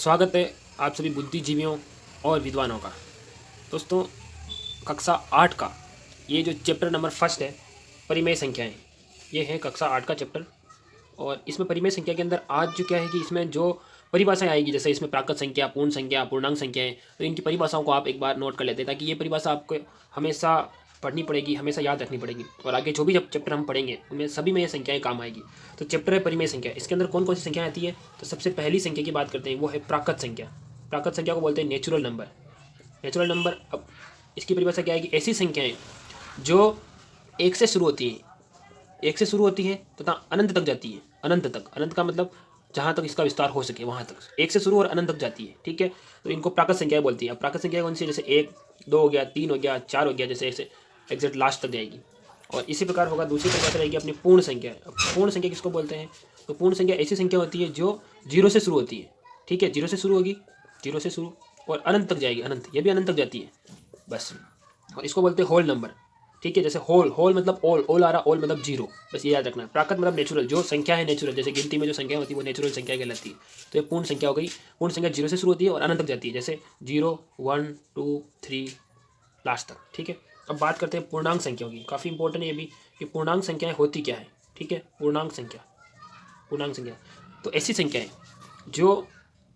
स्वागत है आप सभी बुद्धिजीवियों और विद्वानों का। दोस्तों, कक्षा 8 का ये जो चैप्टर नंबर फर्स्ट है, परिमेय संख्याएं, ये है कक्षा 8 का चैप्टर। और इसमें परिमेय संख्या के अंदर आज जो क्या है कि इसमें जो परिभाषाएं आएगी, जैसे इसमें प्राकृत संख्या, पूर्ण संख्या, पूर्णांक संख्याएं, तो इनकी परिभाषाओं को आप एक बार नोट कर लेते हैं, ताकि ये परिभाषा आपको हमेशा पढ़नी पड़ेगी, हमेशा याद रखनी पड़ेगी। और आगे जो भी जब चैप्टर हम पढ़ेंगे उनमें सभी में ये संख्याएं काम आएगी। तो चैप्टर है परिमेय संख्या। इसके अंदर कौन कौन सी संख्या आती है? तो सबसे पहली संख्या की बात करते हैं, वो है प्राकृत संख्या। प्राकृत संख्या को बोलते हैं नेचुरल नंबर। नेचुरल नंबर, अब इसकी परिभाषा क्या है कि ऐसी संख्याएं जो एक से शुरू होती हैं, एक से शुरू होती है तथा अनंत तक जाती है। अनंत तक, अनंत का मतलब जहाँ तक इसका विस्तार हो सके वहाँ तक, एक से शुरू और अनंत तक जाती है। ठीक है, तो इनको प्राकृत संख्याएं बोलती है। अब प्राकृत संख्या कौन सी है? जैसे 1, 2 हो गया, 3 हो गया, 4 हो गया, जैसे ऐसे एग्जैक्ट लास्ट तक जाएगी। और इसी प्रकार होगा दूसरी परिभाषा रहेगी अपनी पूर्ण संख्या। अब पूर्ण संख्या किसको बोलते हैं? तो पूर्ण संख्या ऐसी संख्या होती है जो 0 से शुरू होती है। ठीक है, 0 से शुरू होगी, 0 से शुरू और अनंत तक जाएगी। अनंत, ये भी अनंत तक जाती है बस। और इसको बोलते हैं होल नंबर। ठीक है, जैसे होल, होल मतलब ओल आ रहा, ओल मतलब 0, बस ये याद रखना है। प्राकृत मतलब नेचुरल, जो संख्या है नेचुरल, जैसे गिनती में जो संख्या होती है वो नेचुरल संख्या कहलाती है। तो ये पूर्ण संख्या हो गई। पूर्ण संख्या 0 से शुरू होती है और अनंत तक जाती है, जैसे 0, 1, 2, 3 लास्ट तक। ठीक है, अब बात करते हैं पूर्णांक संख्याओं की। काफ़ी इंपॉर्टेंट है ये भी कि पूर्णांक संख्याएं होती क्या है। ठीक है, पूर्णांक संख्या, पूर्णांक संख्या तो ऐसी संख्याएं जो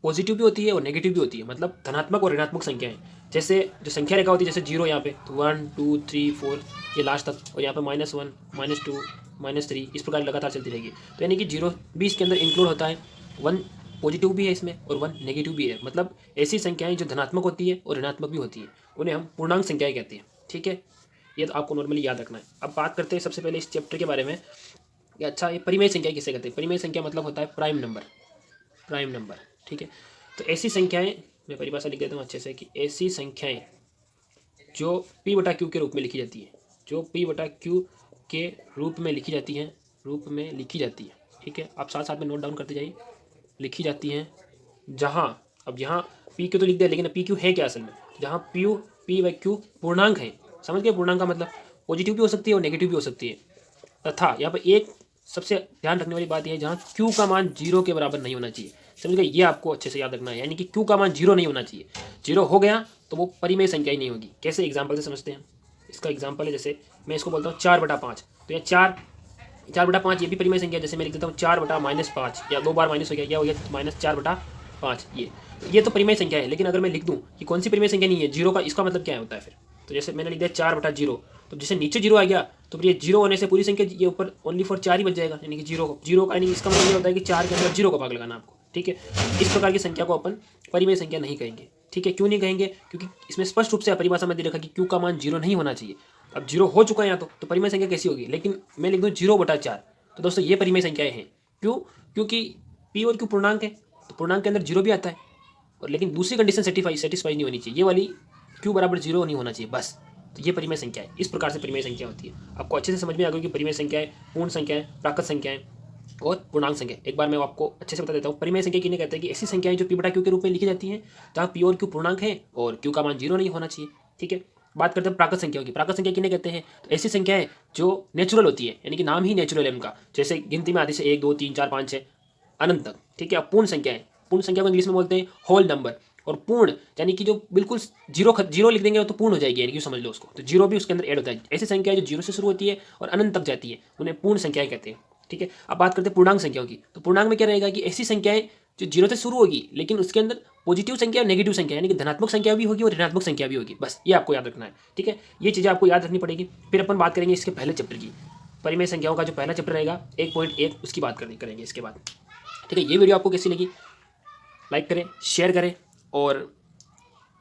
पॉजिटिव भी होती है और नेगेटिव भी होती है, मतलब धनात्मक और ऋणात्मक संख्याएं। जैसे जो संख्या रेखा होती है, जैसे 0 यहाँ पे, तो 1, 2, 3, 4 ये लास्ट तक, और यहाँ पे -1, -2, -3 इस प्रकार लगातार चलती रहेगी। तो यानी कि 0 भी इसके अंदर इंक्लूड होता है। 1 पॉजिटिव भी है इसमें और 1 नेगेटिव भी है, मतलब ऐसी संख्याएं जो धनात्मक होती है और ऋणात्मक भी होती है, उन्हें हम पूर्णांक संख्याएं कहते हैं। ठीक है, ये तो आपको नॉर्मली याद रखना है। अब बात करते हैं सबसे पहले इस चैप्टर के बारे में कि अच्छा ये परिमेय संख्या किसे कहते हैं। परिमेय संख्या मतलब होता है प्राइम नंबर, प्राइम नंबर। ठीक है, तो ऐसी संख्याएं, मैं परिभाषा लिख देता हूँ अच्छे से, कि ऐसी संख्याएं जो P/Q के रूप में लिखी जाती है, जो P/Q के रूप में लिखी जाती हैं, रूप में लिखी जाती है। ठीक है, आप साथ साथ में नोट डाउन करते जाइए। लिखी जाती हैं जहाँ, अब यहाँ PQ तो लिख दिया, लेकिन PQ है क्या असल में? जहाँ P/Q पूर्णांक है। समझ गए? पूर्णांक का मतलब पॉजिटिव भी हो सकती है और नेगेटिव भी हो सकती है। तथा यहाँ पर एक सबसे ध्यान रखने वाली बात यह है, जहाँ Q का मान 0 के बराबर नहीं होना चाहिए। समझ गए? ये आपको अच्छे से याद रखना है, यानी कि Q का मान 0 नहीं होना चाहिए। 0 हो गया तो वो परिमेय संख्या ही नहीं होगी। कैसे? एग्जाम्पल से समझते हैं। इसका एग्जाम्पल है, जैसे मैं इसको बोलता हूँ 4/5, तो यह 4/5 ये भी परिमेय संख्या। जैसे मैं लिख देता हूँ 4/-5, या 2 बार माइनस हो गया, क्या हो गया? -4/5। ये तो परिमेय संख्या है। लेकिन अगर मैं लिख दूँ कि कौन सी परिमेय संख्या नहीं है, 0 का, इसका मतलब क्या होता है फिर? तो जैसे मैंने लिख दिया 4/0, तो जैसे नीचे 0 आ गया तो फिर ये 0 होने से पूरी संख्या ये ऊपर ओनली फॉर 4 ही बच जाएगा, यानी कि 0 का, यानी इसका मतलब ये होता है कि 4 के अंदर 0 का भाग लगाना आपको। ठीक है, इस प्रकार की संख्या को अपन परिमेय संख्या नहीं कहेंगे। ठीक है, क्यों नहीं कहेंगे? क्योंकि इसमें स्पष्ट रूप से परिभाषा में दे रखा कि Q का मान 0 नहीं होना चाहिए। अब 0 हो चुका है यहाँ तो परिमेय संख्या कैसी होगी? लेकिन मैं लिख दूँ 0/4, तो दोस्तों ये परिमेय संख्याएं हैं। क्यों? क्योंकि P और Q पूर्णांक है, तो पूर्णांक के अंदर 0 भी आता है, और लेकिन दूसरी कंडीशन सेटिस्फाई नहीं होनी चाहिए, ये वाली Q बराबर 0 नहीं होना चाहिए बस। तो ये परिमेय संख्या है। इस प्रकार से परिमेय संख्या होती है। आपको अच्छे से समझ में आ गई कि परिमेय संख्याएं, पूर्ण संख्याएं, प्राकृत संख्याएं और पूर्णांक संख्या। एक बार मैं आपको अच्छे से बता देता हूँ। परिमेय संख्या किन्हें कहते हैं? कि ऐसी संख्याएं जो P/Q के रूप में लिखी जाती हैं, जहाँ P और Q पूर्णांक है और Q का मान 0 नहीं होना चाहिए। ठीक है, बात करते हैं प्राकृत संख्याओं की। प्राकृत संख्या किन्हें कहते हैं? तो ऐसी संख्याएं जो नेचुरल होती है, यानी कि नाम ही नेचुरल है उनका, जैसे गिनती में आदि से 1, 2, 3, 4, 5, 6 अनंत तक। ठीक है, अब पूर्ण संख्याएं, पूर्ण संख्या को इंग्लिश में बोलते हैं होल नंबर। और पूर्ण यानी कि जो बिल्कुल 0 लिख देंगे तो पूर्ण हो जाएगी, यानी कि समझ लो उसको, तो 0 भी उसके अंदर ऐड होता है। ऐसी संख्या जो 0 से शुरू होती है और अनंत तक जाती है, उन्हें पूर्ण संख्याएं कहते हैं। ठीक है, अब बात करते हैं पूर्णांक संख्याओं की। तो पूर्णांक में क्या रहेगा कि ऐसी संख्याएं जो 0 से शुरू होगी, लेकिन उसके अंदर पॉजिटिव संख्या और नेगेटिव संख्या, यानी कि धनात्मक संख्या भी होगी और ऋणात्मक संख्या भी होगी। बस ये आपको याद रखना है। ठीक है, ये चीज़ें आपको याद रखनी पड़ेगी। फिर अपन बात करेंगे इसके पहले चैप्टर की। परिमेय संख्याओं का जो पहला चैप्टर रहेगा 1.1, उसकी बात करेंगे इसके बाद। ठीक है, ये वीडियो आपको कैसी लगी? लाइक करें, शेयर करें, और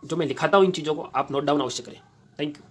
जो मैं लिखाता हूँ इन चीज़ों को आप नोट डाउन अवश्य करें। Thank you.